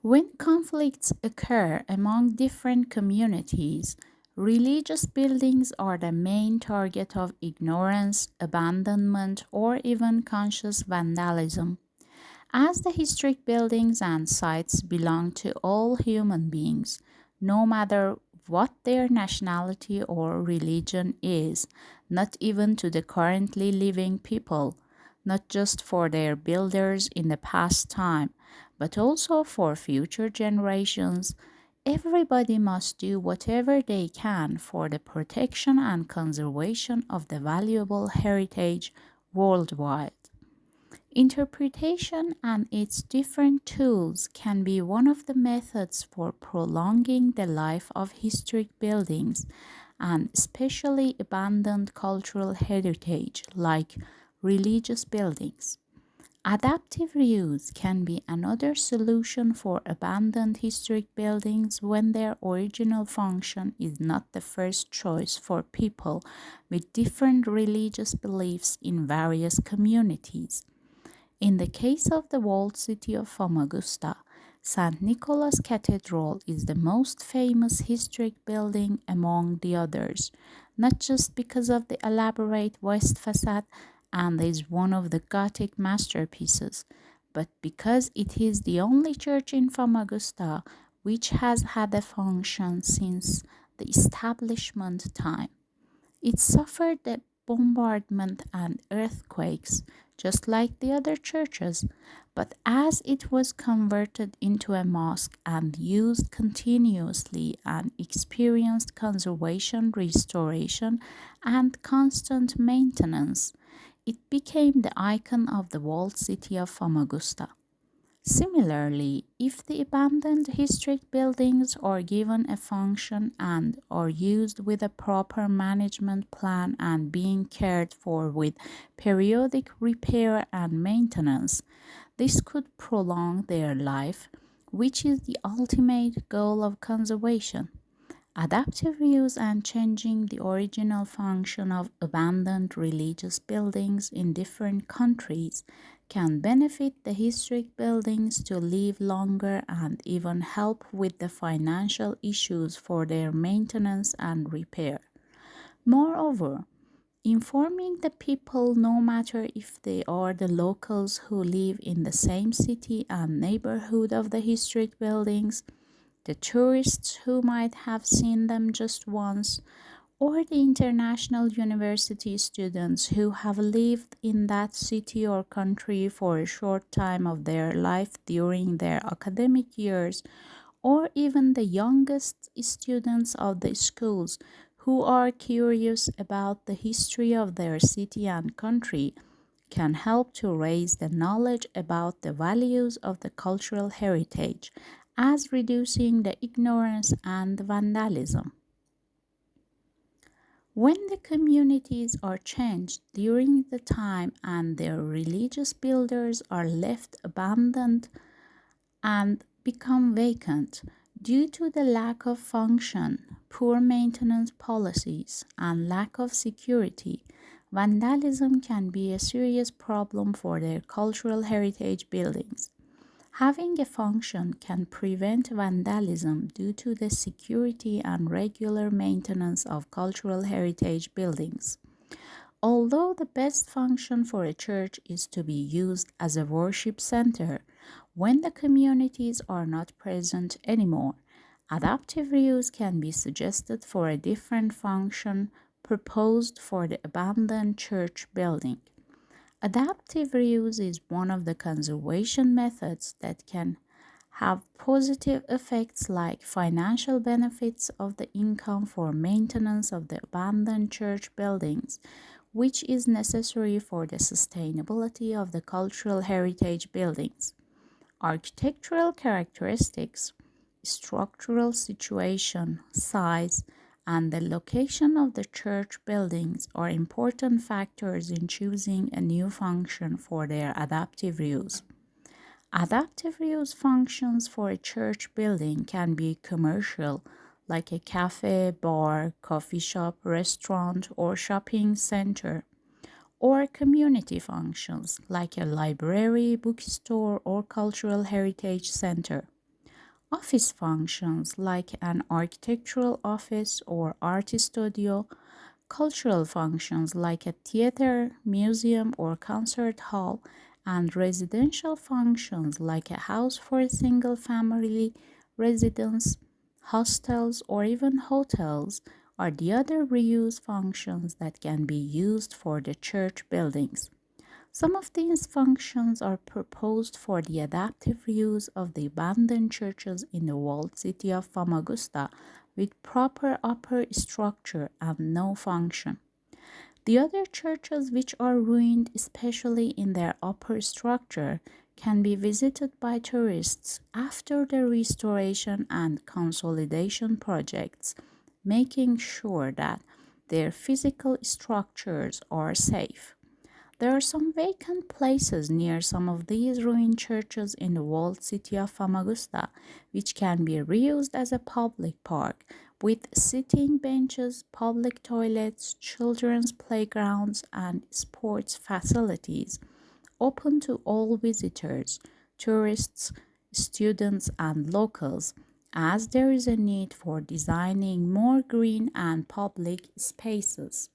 When conflicts occur among different communities, religious buildings are the main target of ignorance, abandonment, or even conscious vandalism. As the historic buildings and sites belong to all human beings, no matter what their nationality or religion is, not even to the currently living people, not just for their builders in the past time, but also for future generations, everybody must do whatever they can for the protection and conservation of the valuable heritage worldwide. Interpretation and its different tools can be one of the methods for prolonging the life of historic buildings and especially abandoned cultural heritage like religious buildings. Adaptive reuse can be another solution for abandoned historic buildings when their original function is not the first choice for people with different religious beliefs in various communities. In the case of the walled city of Famagusta, St. Nicholas Cathedral is the most famous historic building among the others, not just because of the elaborate west facade and is one of the Gothic masterpieces, but because it is the only church in Famagusta which has had a function since the establishment time. It suffered the bombardment and earthquakes, just like the other churches, but as it was converted into a mosque and used continuously and experienced conservation, restoration, and constant maintenance, it became the icon of the walled city of Famagusta. Similarly, if the abandoned historic buildings are given a function and are used with a proper management plan and being cared for with periodic repair and maintenance, this could prolong their life, which is the ultimate goal of conservation. Adaptive reuse and changing the original function of abandoned religious buildings in different countries can benefit the historic buildings to live longer and even help with the financial issues for their maintenance and repair. Moreover, informing the people, no matter if they are the locals who live in the same city and neighborhood of the historic buildings, the tourists who might have seen them just once, or the international university students who have lived in that city or country for a short time of their life during their academic years, or even the youngest students of the schools who are curious about the history of their city and country can help to raise the knowledge about the values of the cultural heritage as reducing the ignorance and vandalism. When the communities are changed during the time and their religious builders are left abandoned and become vacant due to the lack of function, poor maintenance policies, and lack of security, vandalism can be a serious problem for their cultural heritage buildings. Having a function can prevent vandalism due to the security and regular maintenance of cultural heritage buildings. Although the best function for a church is to be used as a worship center when the communities are not present anymore, adaptive reuse can be suggested for a different function proposed for the abandoned church building. Adaptive reuse is one of the conservation methods that can have positive effects like financial benefits of the income for maintenance of the abandoned church buildings, which is necessary for the sustainability of the cultural heritage buildings. Architectural characteristics, structural situation, size, and the location of the church buildings are important factors in choosing a new function for their adaptive reuse. Adaptive reuse functions for a church building can be commercial, like a cafe, bar, coffee shop, restaurant, or shopping center, or community functions like a library, bookstore, or cultural heritage center. Office functions like an architectural office or art studio, cultural functions like a theater, museum, or concert hall, and residential functions like a house for a single family residence, hostels, or even hotels are the other reuse functions that can be used for the church buildings. Some of these functions are proposed for the adaptive use of the abandoned churches in the walled city of Famagusta with proper upper structure and no function. The other churches which are ruined, especially in their upper structure, can be visited by tourists after the restoration and consolidation projects, making sure that their physical structures are safe. There are some vacant places near some of these ruined churches in the walled city of Famagusta, which can be reused as a public park with sitting benches, public toilets, children's playgrounds, and sports facilities open to all visitors, tourists, students, and locals, as there is a need for designing more green and public spaces.